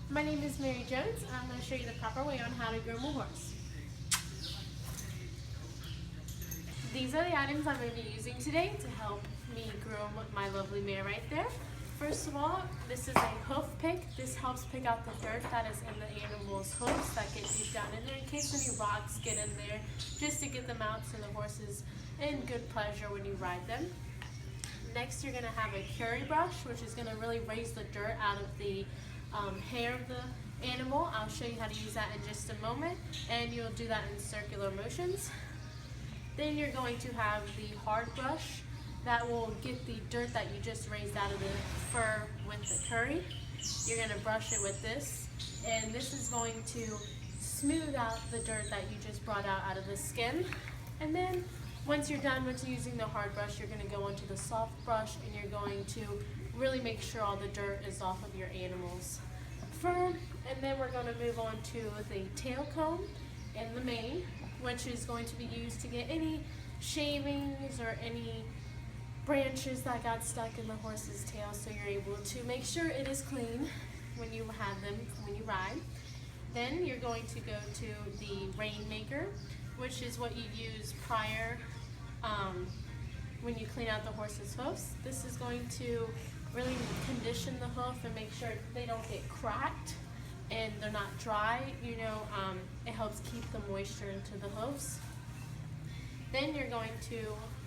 My name is Mary Jones. I'm going to show you the proper way on how to groom a horse. These are the items I'm going to be using today to help me groom my lovely mare right there. First of all, this is a hoof pick. This helps pick out the dirt that is in the animal's hoofs that get deep down in there in case any rocks get in there, just to get them out so the horse is in good pleasure when you ride them. Next, you're going to have a curry brush, which is going to really raise the dirt out of the hair of the animal. I'll show you how to use that in just a moment, and you'll do that in circular motions. Then you're going to have the hard brush that will get the dirt that you just raised out of the fur with the curry. You're going to brush it with this, and this is going to smooth out the dirt that you just brought out of the skin. And then once you're done with using the hard brush, you're going to go into the soft brush, and you're going to really make sure all the dirt is off of your animal's fur. And then we're going to move on to the tail comb and the mane, which is going to be used to get any shavings or any branches that got stuck in the horse's tail, so you're able to make sure it is clean when you have them, when you ride. Then you're going to go to the rainmaker, which is what you use prior when you clean out the horse's hoofs. This is going to really condition the hoof and make sure they don't get cracked and they're not dry. It helps keep the moisture into the hoofs. Then you're going to,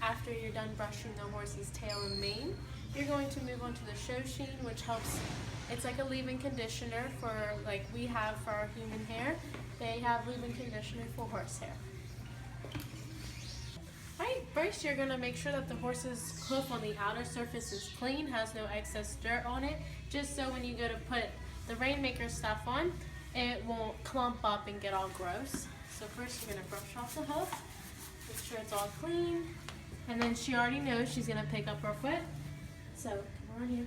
after you're done brushing the horse's tail and mane, you're going to move on to the show sheen, which helps. It's like a leave-in conditioner for, like we have for our human hair. They have leave-in conditioner for horse hair. Alright, first you're going to make sure that the horse's hoof on the outer surface is clean, has no excess dirt on it, just so when you go to put the rainmaker stuff on, it won't clump up and get all gross. So first you're going to brush off the hoof, make sure it's all clean, and then she already knows she's going to pick up her foot. So come on here.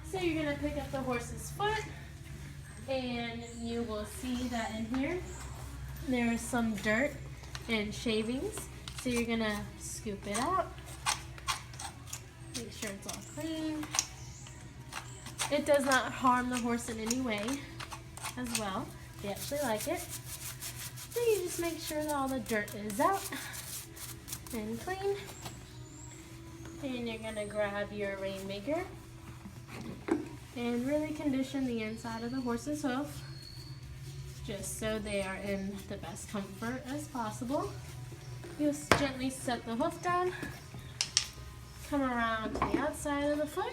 So you're going to pick up the horse's foot, and you will see that in here there is some dirt and shavings. So you're going to scoop it out, make sure it's all clean. It does not harm the horse in any way as well. They actually like it. So you just make sure that all the dirt is out and clean. And you're going to grab your rainmaker and really condition the inside of the horse's hoof, just so they are in the best comfort as possible. You'll gently set the hoof down, come around to the outside of the foot,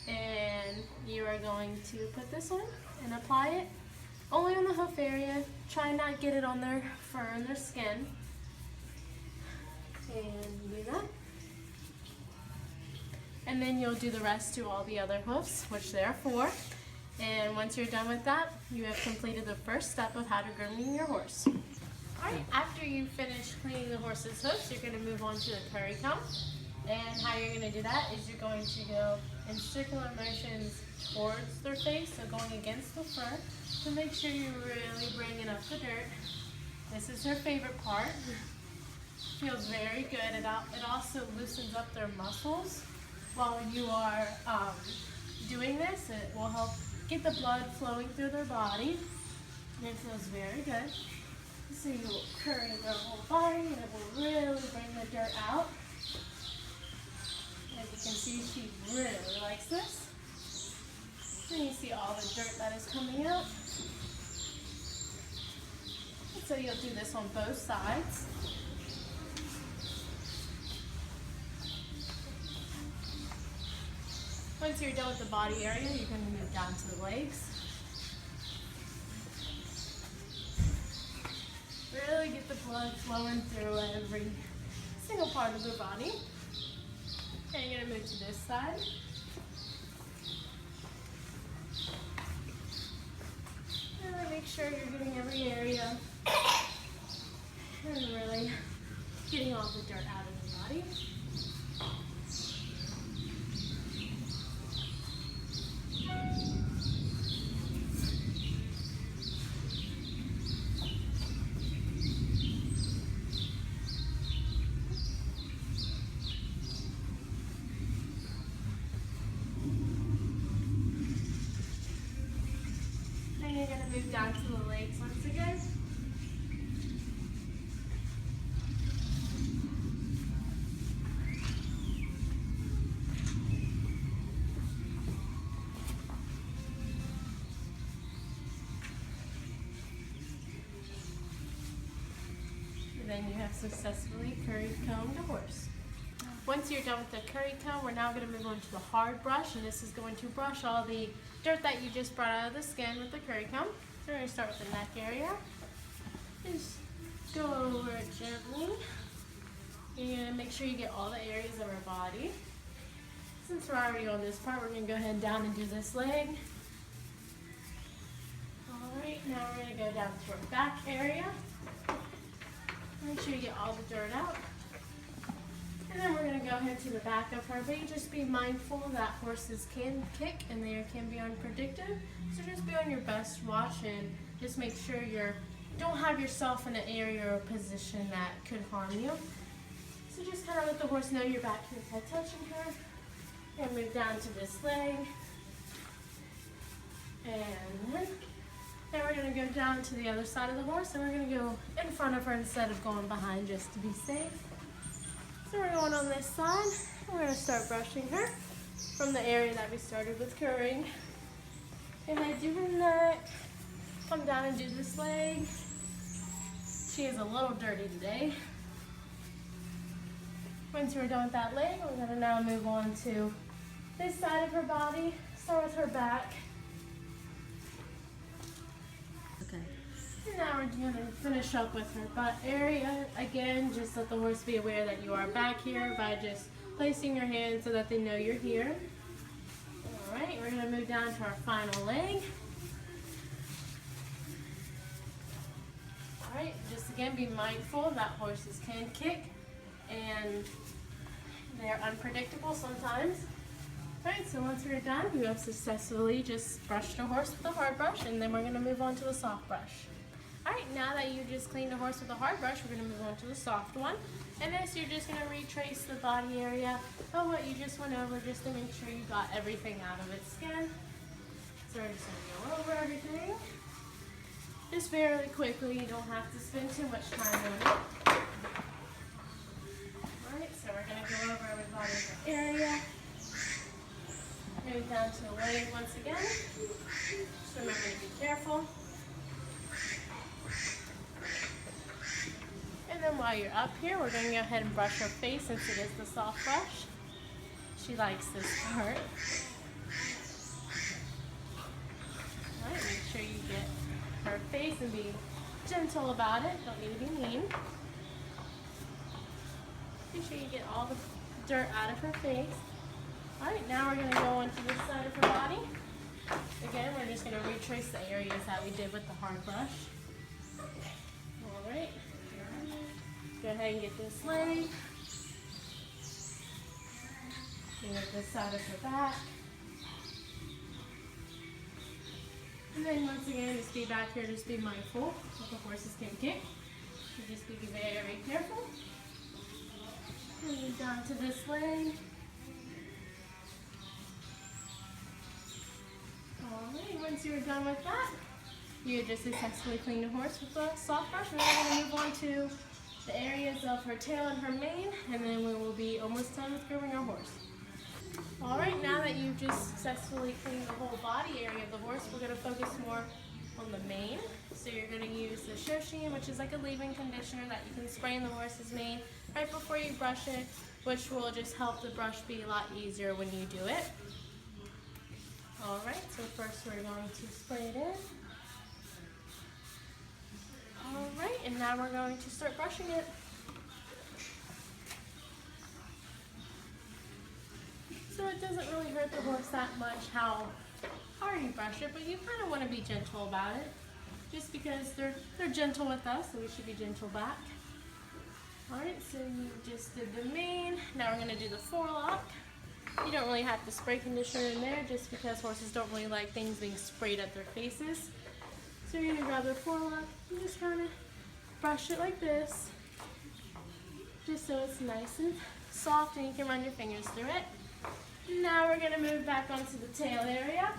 and you are going to put this on and apply it only on the hoof area. Try not get it on their fur and their skin. And do that. And then you'll do the rest to all the other hoofs, which there are 4. And once you're done with that, you have completed the first step of how to groom your horse. Alright, after you finish cleaning the horse's hoofs, you're going to move on to the curry comb. And how you're going to do that is you're going to go in circular motions towards their face, so going against the fur, to make sure you're really bringing up the dirt. This is her favorite part. Feels very good. It also loosens up their muscles while you are doing this. It will help get the blood flowing through their body, and it feels very good. So you will curry their whole body, and it will really bring the dirt out. As you can see, she really likes this. And you see all the dirt that is coming out. And so you'll do this on both sides. Once you're done with the body area, you're going to move down to the legs. Really get the blood flowing through every single part of the body. And you're going to move to this side. Really make sure you're getting every area and really getting all the dirt out of the body. move down to the legs once again. And then you have successfully curry combed a horse. Once you're done with the curry comb, we're now going to move on to the hard brush, and this is going to brush all the dirt that you just brought out of the skin with the curry comb. So we're going to start with the neck area. Just go over it gently. You're going to make sure you get all the areas of our body. Since we're already on this part, we're going to go ahead and down and do this leg. Alright, now we're going to go down to our back area. Make sure you get all the dirt out. And then we're going to go ahead to the back of her body. Just be mindful that horses can kick and they can be unpredictable. So just be on your best watch and just make sure don't have yourself in an area or position that could harm you. So just kind of let the horse know you're back here by touching her. And move down to this leg. And then we're going to go down to the other side of the horse, and we're going to go in front of her instead of going behind just to be safe. So we're going on this side, and we're going to start brushing her from the area that we started with currying. And I do her neck, come down and do this leg. She is a little dirty today. Once we're done with that leg, we're going to now move on to this side of her body. Start with her back. Okay. And now we're going to finish up with her butt area. Again, just let the horse be aware that you are back here by just placing your hands so that they know you're here. Alright, we're going to move down to our final leg. Alright, just again be mindful that horses can kick and they're unpredictable sometimes. Alright, so once we're done, you have successfully just brushed a horse with a hard brush, and then we're going to move on to the soft brush. Alright, now that you just cleaned a horse with a hard brush, we're going to move on to the soft one. And this, you're just going to retrace the body area of what you just went over, just to make sure you got everything out of its skin. So we're just going to go over everything. Just very quickly, you don't have to spend too much time on it. Alright, so we're going to go over every body area. Move down to the leg once again. Just remember to be careful. And then while you're up here, we're going to go ahead and brush her face since it is the soft brush. She likes this part. Alright, make sure you get her face and be gentle about it. Don't need to be mean. Make sure you get all the dirt out of her face. Alright, now we're going to go on to this side of her body. Again, we're just going to retrace the areas that we did with the hard brush. Alright. Go ahead and get this leg. And get this side of her back. And then once again, just be back here, just be mindful that the horses can kick. So just be very careful. And move down to this leg. Alright, once you're done with that, you just successfully cleaned the horse with the soft brush. We're now going to move on to the areas of her tail and her mane, and then we will be almost done with grooming our horse. Alright, now that you've just successfully cleaned the whole body area of the horse, we're going to focus more on the mane. So you're going to use the Shoshin, which is like a leave-in conditioner that you can spray in the horse's mane right before you brush it, which will just help the brush be a lot easier when you do it. Alright, so first we're going to spray it in. Alright, and now we're going to start brushing it. So it doesn't really hurt the horse that much how hard you brush it, but you kind of want to be gentle about it. Just because they're gentle with us, so we should be gentle back. Alright, so you just did the mane. Now we're going to do the forelock. You don't really have to spray conditioner in there just because horses don't really like things being sprayed at their faces. So you're going to grab the forelock and just kind of brush it like this. Just so it's nice and soft and you can run your fingers through it. Now we're going to move back onto the tail area.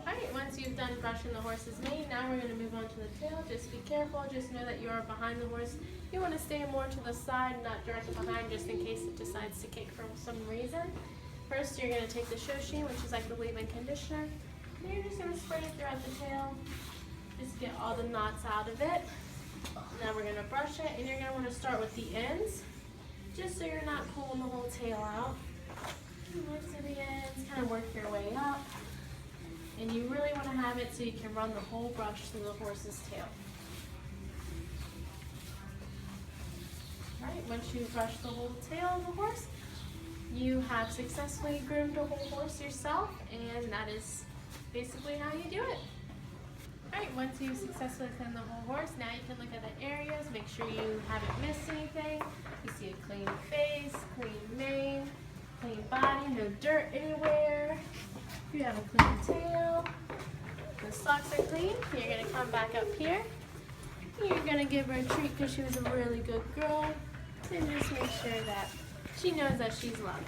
Alright, once you've done brushing the horse's mane, now we're going to move on to the tail. Just be careful, just know that you are behind the horse. You want to stay more to the side, not directly behind, just in case it decides to kick for some reason. First, you're going to take the shoshi, which is like the leave-in conditioner, and you're just going to spray it throughout the tail. Just get all the knots out of it. Now we're going to brush it, and you're going to want to start with the ends, just so you're not pulling the whole tail out. Work to the ends, kind of work your way up. And you really want to have it so you can run the whole brush through the horse's tail. Alright, once you've brushed the whole tail of the horse, you have successfully groomed a whole horse yourself, and that is basically how you do it. Alright, once you've successfully cleaned the whole horse, now you can look at the areas, make sure you haven't missed anything. You see a clean face, clean mane, clean body, no dirt anywhere. You have a clean tail. The socks are clean. You're going to come back up here. You're going to give her a treat because she was a really good girl. And just make sure that she knows that she's loved.